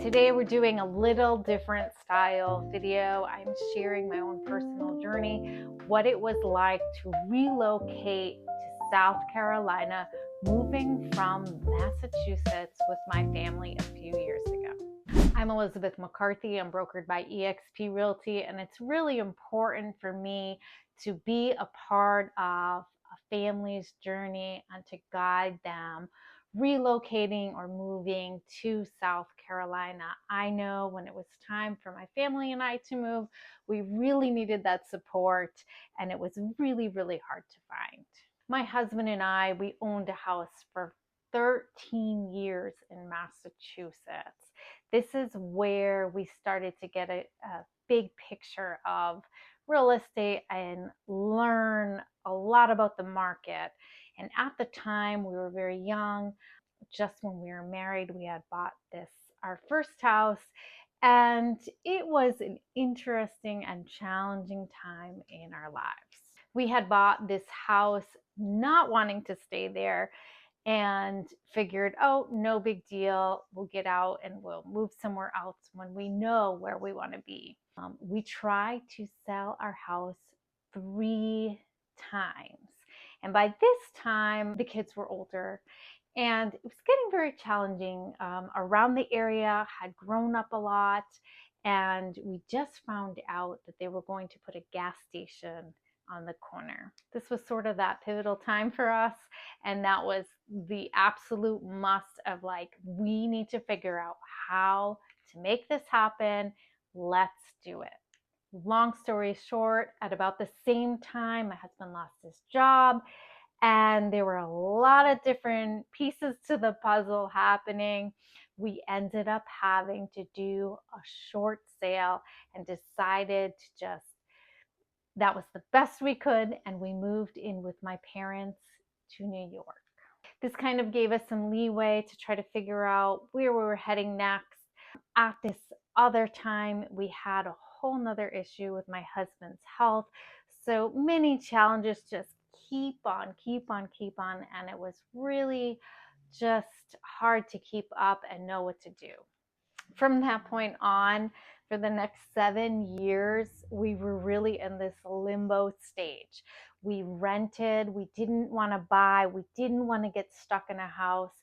Today we're doing a little different style video. I'm sharing my own personal journey, what it was like to relocate to South Carolina, moving from Massachusetts with my family a few years ago. I'm Elizabeth McCarthy. I'm brokered by eXp Realty, and it's really important for me to be a part of a family's journey and to guide them relocating or moving to South Carolina. I know when it was time for my family and I to move, we really needed that support, and it was really, really hard to find. My husband and I, we owned a house for 13 years in Massachusetts. This is where we started to get a big picture of real estate and learn a lot about the market. And at the time, we were very young. Just when we were married, we had bought our first house, and it was an interesting and challenging time in our lives. We had bought this house not wanting to stay there and figured, oh, no big deal. We'll get out and we'll move somewhere else when we know where we want to be. We tried to sell our house 3 times. And by this time, the kids were older and it was getting very challenging. Around the area had grown up a lot, and we just found out that they were going to put a gas station on the corner. This was sort of that pivotal time for us, and that was the absolute must of like, we need to figure out how to make this happen. Let's do it. Long story short, at about the same time, my husband lost his job, and there were a lot of different pieces to the puzzle happening. We ended up having to do a short sale and decided to just, that was the best we could, and we moved in with my parents to New York. This kind of gave us some leeway to try to figure out where we were heading next. At this other time, we had a whole nother issue with my husband's health. So many challenges just keep on, and it was really just hard to keep up and know what to do. From that point on, for the next 7 years, we were really in this limbo stage. We rented, we didn't want to buy, we didn't want to get stuck in a house.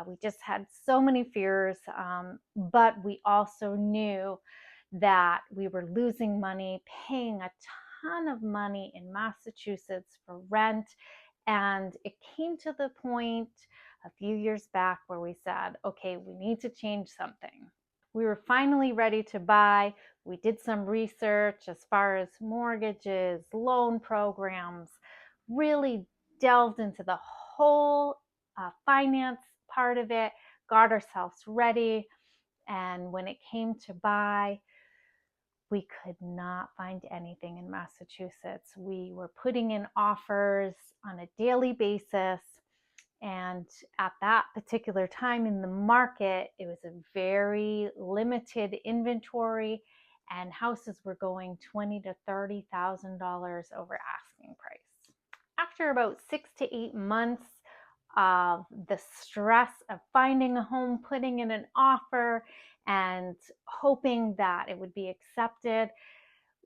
We just had so many fears, but we also knew that we were losing money, paying a ton of money in Massachusetts for rent. And it came to the point a few years back where we said, okay, we need to change something. We were finally ready to buy. We did some research as far as mortgages, loan programs, really delved into the whole finance part of it, got ourselves ready. And when it came to buy, we could not find anything in Massachusetts. We were putting in offers on a daily basis. And at that particular time in the market, it was a very limited inventory, and houses were going $20,000 to $30,000 over asking price. After about 6 to 8 months of the stress of finding a home, putting in an offer, and hoping that it would be accepted,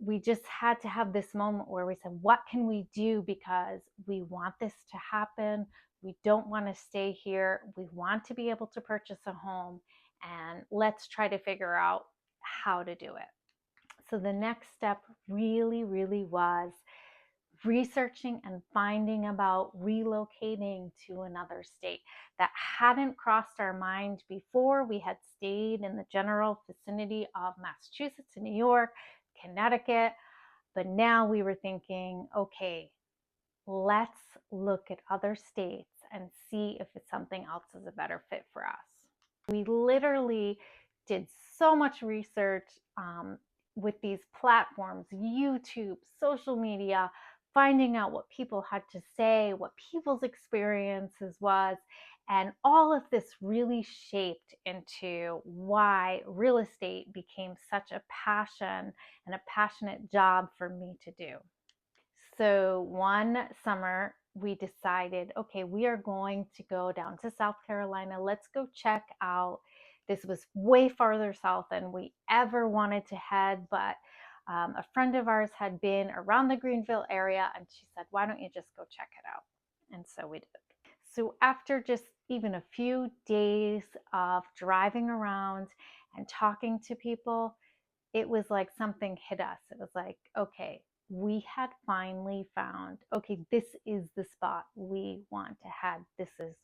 we just had to have this moment where we said, what can we do? Because we want this to happen. We don't want to stay here. We want to be able to purchase a home, and let's try to figure out how to do it. So the next step really, really was researching and finding about relocating to another state. That hadn't crossed our mind before. We had stayed in the general vicinity of Massachusetts and New York, Connecticut, but now we were thinking, okay, let's look at other states and see if it's something else is a better fit for us. We literally did so much research with these platforms, YouTube, social media, finding out what people had to say, what people's experiences was, and all of this really shaped into why real estate became such a passion and a passionate job for me to do. So one summer we decided, okay, we are going to go down to South Carolina. Let's go check out This was way farther south than we ever wanted to head, but a friend of ours had been around the Greenville area, and she said, why don't you just go check it out? And so we did. So after just even a few days of driving around and talking to people, it was like something hit us. It was like, okay, we had finally found, okay, this is the spot we want to head.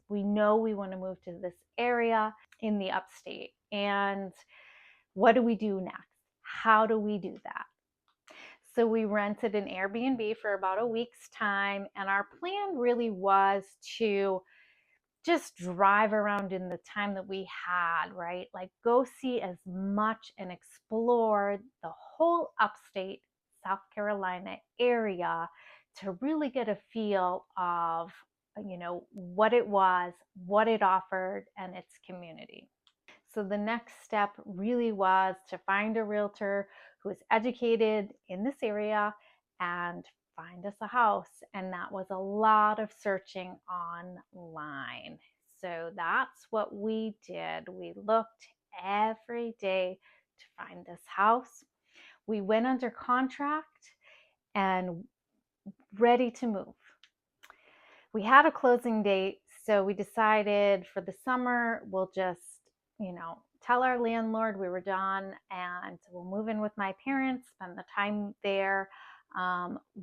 We know we want to move to this area in the upstate. And what do we do next? How do we do that? So we rented an Airbnb for about a week's time. And our plan really was to just drive around in the time that we had, right? Like go see as much and explore the whole upstate South Carolina area to really get a feel of, what it was, what it offered, and its community. So the next step really was to find a realtor who is educated in this area and find us a house. And that was a lot of searching online. So that's what we did. We looked every day to find this house. We went under contract and ready to move. We had a closing date, so we decided for the summer we'll just, tell our landlord we were done and we'll move in with my parents, spend the time there.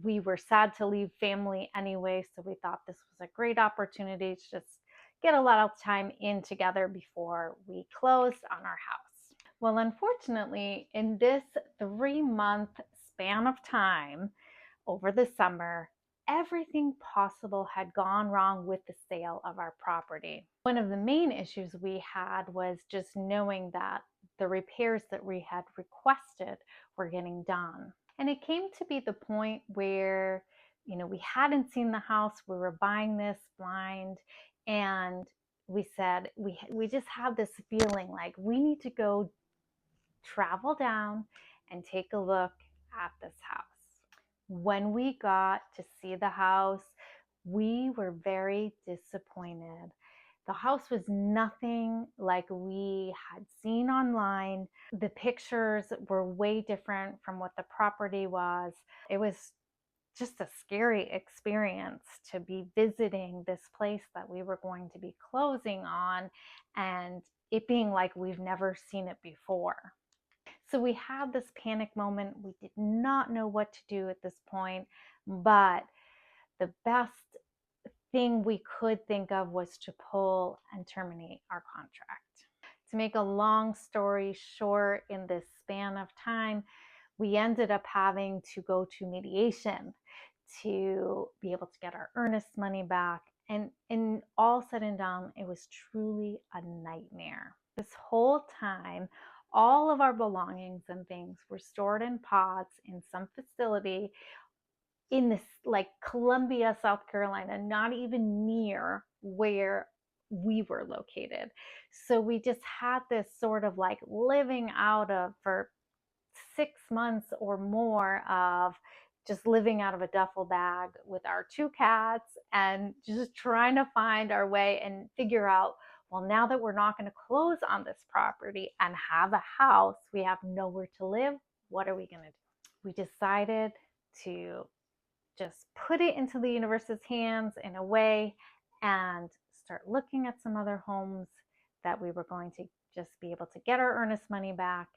We were sad to leave family anyway, so we thought this was a great opportunity to just get a lot of time in together before we closed on our house. Well, unfortunately, in this 3-month span of time over the summer, everything possible had gone wrong with the sale of our property. One of the main issues we had was just knowing that the repairs that we had requested were getting done. And it came to be the point where, we hadn't seen the house, we were buying this blind, and we said, we just had this feeling like we need to go travel down and take a look at this house. When we got to see the house, we were very disappointed. The house was nothing like we had seen online. The pictures were way different from what the property was. It was just a scary experience to be visiting this place that we were going to be closing on and it being like we've never seen it before. So we had this panic moment. We did not know what to do at this point, but the best thing we could think of was to pull and terminate our contract. To make a long story short, in this span of time, we ended up having to go to mediation to be able to get our earnest money back. And all said and done, it was truly a nightmare. This whole time, all of our belongings and things were stored in pods in some facility in this like Columbia, South Carolina, not even near where we were located. So we just had this sort of like living out of for 6 months or more of just living out of a duffel bag with our 2 cats and just trying to find our way and figure out, well, now that we're not going to close on this property and have a house, we have nowhere to live. What are we going to do? We decided to just put it into the universe's hands in a way and start looking at some other homes that we were going to just be able to get our earnest money back.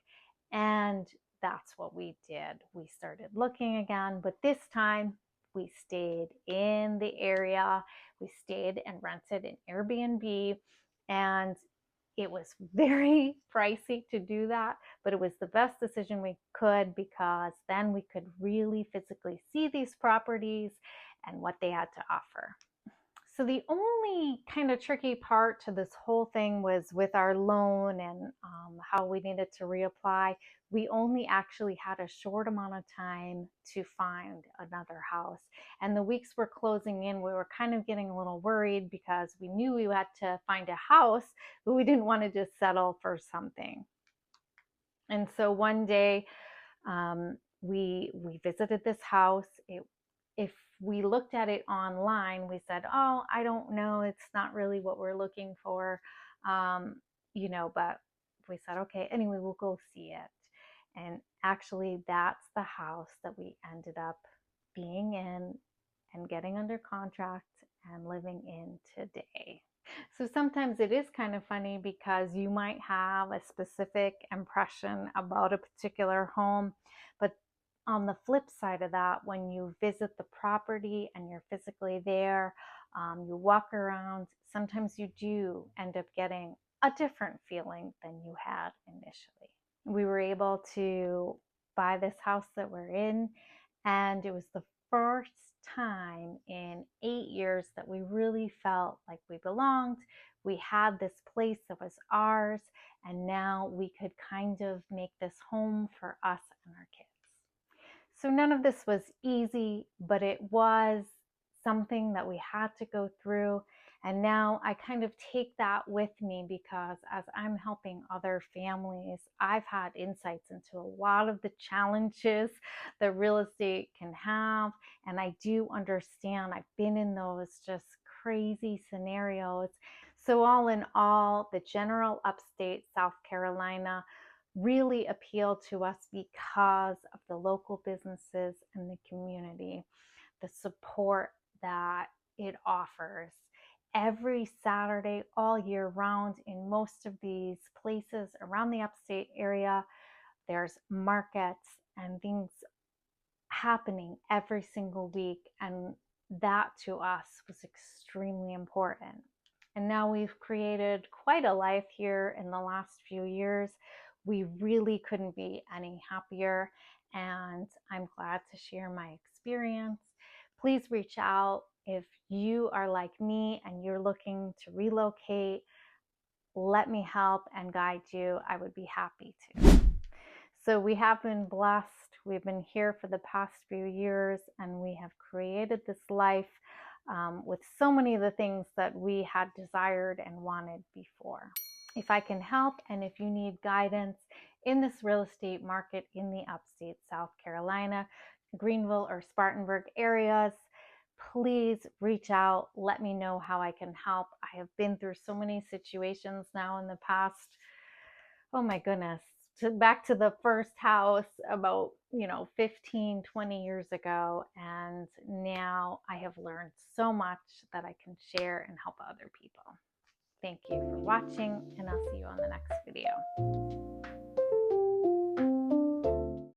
And that's what we did. We started looking again, but this time we stayed in the area. We stayed and rented an Airbnb, and it was very pricey to do that, but it was the best decision we could because then we could really physically see these properties and what they had to offer. So the only kind of tricky part to this whole thing was with our loan and how we needed to reapply. We only actually had a short amount of time to find another house. And the weeks were closing in, we were kind of getting a little worried because we knew we had to find a house, but we didn't want to just settle for something. And so one day we visited this house. If we looked at it online, we said, oh, I don't know, it's not really what we're looking for, but we said, okay, anyway, we'll go see it. And actually, that's the house that we ended up being in and getting under contract and living in today. So sometimes it is kind of funny because you might have a specific impression about a particular home, but on the flip side of that, when you visit the property and you're physically there, you walk around, sometimes you do end up getting a different feeling than you had initially. We were able to buy this house that we're in, and it was the first time in 8 years that we really felt like we belonged. We had this place that was ours, and now we could kind of make this home for us and our kids. So none of this was easy, but it was something that we had to go through. And now I kind of take that with me because as I'm helping other families, I've had insights into a lot of the challenges that real estate can have. And I do understand, I've been in those just crazy scenarios. So all in all, the general upstate South Carolina really appeal to us because of the local businesses and the community, the support that it offers. Every Saturday, all year round, in most of these places around the upstate area, there's markets and things happening every single week. And that to us was extremely important. And now we've created quite a life here in the last few years. We really couldn't be any happier, and I'm glad to share my experience. Please reach out if you are like me and you're looking to relocate. Let me help and guide you. I would be happy to. So we have been blessed. We've been here for the past few years, and we have created this life with so many of the things that we had desired and wanted before. If I can help, and if you need guidance in this real estate market in the upstate South Carolina, Greenville or Spartanburg areas, please reach out. Let me know how I can help. I have been through so many situations now in the past. Oh my goodness. Back to the first house about 15, 20 years ago, and now I have learned so much that I can share and help other people. Thank you for watching, and I'll see you on the next video.